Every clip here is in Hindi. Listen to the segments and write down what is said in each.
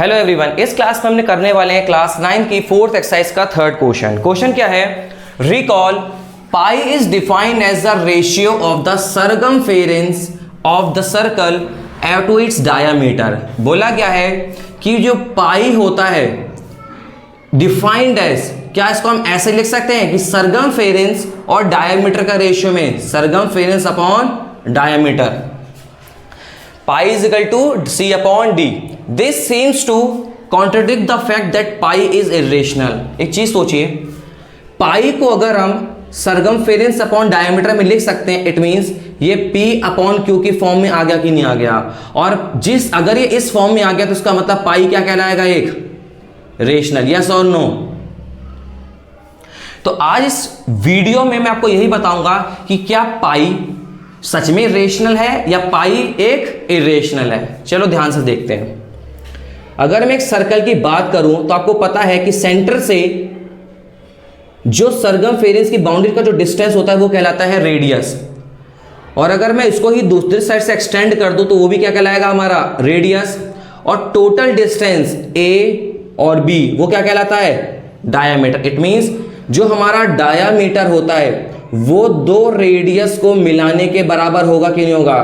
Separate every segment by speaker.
Speaker 1: हेलो एवरीवन, इस क्लास में हमने करने वाले हैं क्लास 9 की 4th एक्सरसाइज का थर्ड क्वेश्चन। क्वेश्चन क्या है? Recall pi is defined as the ratio of the circumference of the circle to its diameter. बोला गया है कि जो पाई होता है डिफाइंड एज, क्या इसको हम ऐसे लिख सकते हैं कि सरकमफेरेंस और डायामीटर का रेशियो में circumference upon diameter, pi is equal to c upon d. This seems to contradict the fact that pi is irrational. एक चीज सोचिए, पाई को अगर हम सरकमफेरेंस अपॉन डायमीटर में लिख सकते हैं, इट मींस ये p अपॉन क्यू की फॉर्म में आ गया कि नहीं आ गया। और अगर ये इस फॉर्म में आ गया तो इसका मतलब पाई क्या कहलाएगा? एक रेशनल। यस और नो? तो आज इस वीडियो में मैं आपको यही बताऊंगा कि क्या पाई सच में रेशनल है या पाई एक इरेशनल है। चलो ध्यान से देखते हैं। अगर मैं एक सर्कल की बात करूं तो आपको पता है कि सेंटर से जो सरकमफेरेंस की बाउंड्री का जो डिस्टेंस होता है वो कहलाता है रेडियस। और अगर मैं इसको ही दूसरी साइड से एक्सटेंड कर दूं तो वो भी क्या कहलाएगा? हमारा रेडियस। और टोटल डिस्टेंस ए और बी वो क्या कहलाता है? डायामीटर। इट मींस जो हमारा डायामीटर होता है वो दो रेडियस को मिलाने के बराबर होगा कि नहीं होगा?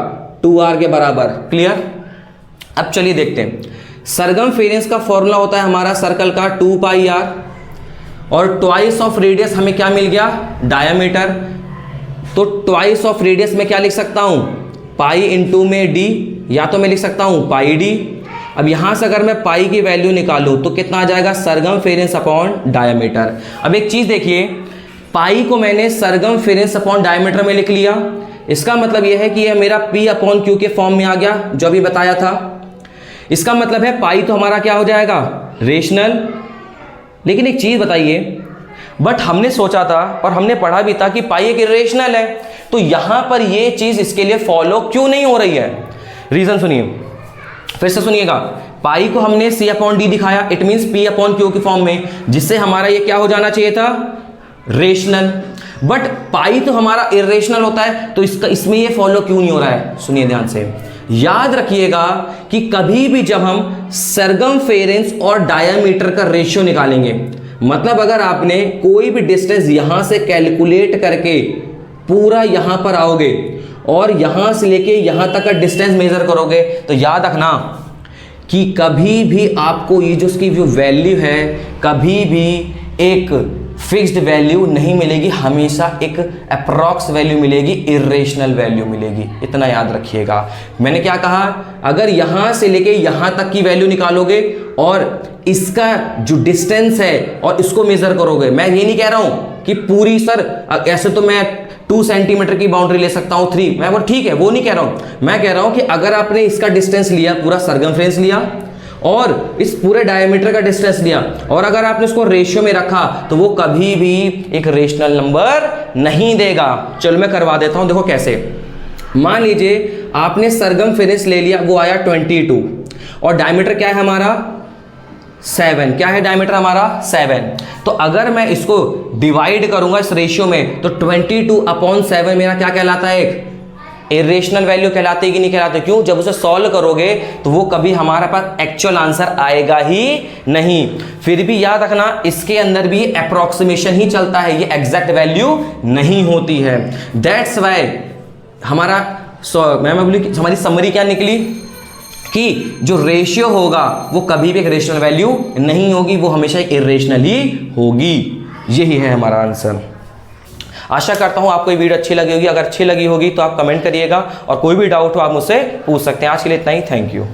Speaker 1: 2r के बराबर। क्लियर? अब चलिए देखते हैं। सरकमफेरेंस का फॉर्मूला होता है हमारा सर्कल का 2πr, और ट्वाइस ऑफ रेडियस हमें क्या मिल गया? डायामीटर। तो ट्वाइस ऑफ रेडियस में क्या लिख सकता हूं? पाई इंटू में डी, या तो मैं लिख सकता हूं पाई डी। अब यहां से अगर मैं पाई की वैल्यू निकालूं तो कितना आ जाएगा? Circumference upon diameter. अब एक चीज देखिए, पाई को मैंने सरकमफेरेंस अपॉन डायमीटर में लिख लिया। इसका मतलब यह है कि यह मेरा P अपॉन Q के फॉर्म में आ गया जो अभी बताया था। इसका मतलब है पाई तो हमारा क्या हो जाएगा? रेशनल। लेकिन एक चीज बताइए, बट हमने सोचा था और हमने पढ़ा भी था कि पाई एक इरेशनल है, तो यहां पर यह चीज इसके लिए फॉलो क्यों नहीं हो रही है? रीजन सुनिए, फिर से सुनिएगा। पाई को हमने C अपॉन D दिखाया, it means P upon Q के फॉर्म में, जिससे हमारा ये क्या हो जाना चाहिए था? रेशनल। बट पाई तो हमारा इरेशनल होता है, तो इसमें ये फॉलो क्यों नहीं हो रहा है? सुनिए ध्यान से, याद रखिएगा कि कभी भी जब हम सरकमफेरेंस और डायामीटर का रेशियो निकालेंगे, मतलब अगर आपने कोई भी डिस्टेंस यहां से कैलकुलेट करके पूरा यहां पर आओगे और यहां से लेके यहां तक का डिस्टेंस मेजर करोगे, तो याद रखना कि कभी भी आपको ये जो इसकी जो वैल्यू है कभी भी एक फिक्स्ड वैल्यू नहीं मिलेगी, हमेशा एक अप्रॉक्स वैल्यू मिलेगी, इरेशनल वैल्यू मिलेगी। इतना याद रखिएगा। मैंने क्या कहा? अगर यहां से लेके यहां तक की वैल्यू निकालोगे और इसका जो डिस्टेंस है और इसको मेजर करोगे, मैं ये नहीं कह रहा हूं कि पूरी सर ऐसे तो मैं 2 सेंटीमीटर की बाउंड्री ले सकता हूं 3, मैं वो ठीक है, वो नहीं कह रहा हूं। मैं कह रहा हूं कि अगर आपने इसका डिस्टेंस लिया, पूरा सरकमफेरेंस लिया और इस पूरे डायमीटर का डिस्टेंस लिया, और अगर आपने इसको रेशियो में रखा तो वो कभी भी एक रेशनल नंबर नहीं देगा। चलो मैं करवा देता हूं, देखो कैसे। मान लीजिए आपने सरकमफेरेंस ले लिया, वो आया 22, और डायमीटर क्या है हमारा? 7। क्या है डायमीटर हमारा? 7। तो अगर मैं इसको डिवाइड करूंगा इस रेशियो में, तो 22 अपॉन 7 मेरा क्या कहलाता है? एक इरेशनल वैल्यू कहलाते हैं कि नहीं कहलाते? क्यों? जब उसे सॉल्व करोगे तो वो कभी हमारे पास एक्चुअल आंसर आएगा ही नहीं। फिर भी याद रखना, इसके अंदर भी अप्रोक्सीमेशन ही चलता है, ये एग्जैक्ट वैल्यू नहीं होती है। दैट्स वाई हमारा हमारी समरी क्या निकली कि जो रेशियो होगा वो कभी भी एक रेशनल वैल्यू नहीं होगी, वो हमेशा इरेशनल ही होगी। यही है हमारा आंसर। आशा करता हूं आपको ये वीडियो अच्छी लगी होगी। अगर अच्छी लगी होगी तो आप कमेंट करिएगा, और कोई भी डाउट हो आप मुझसे पूछ सकते हैं। आज के लिए इतना ही। Thank you.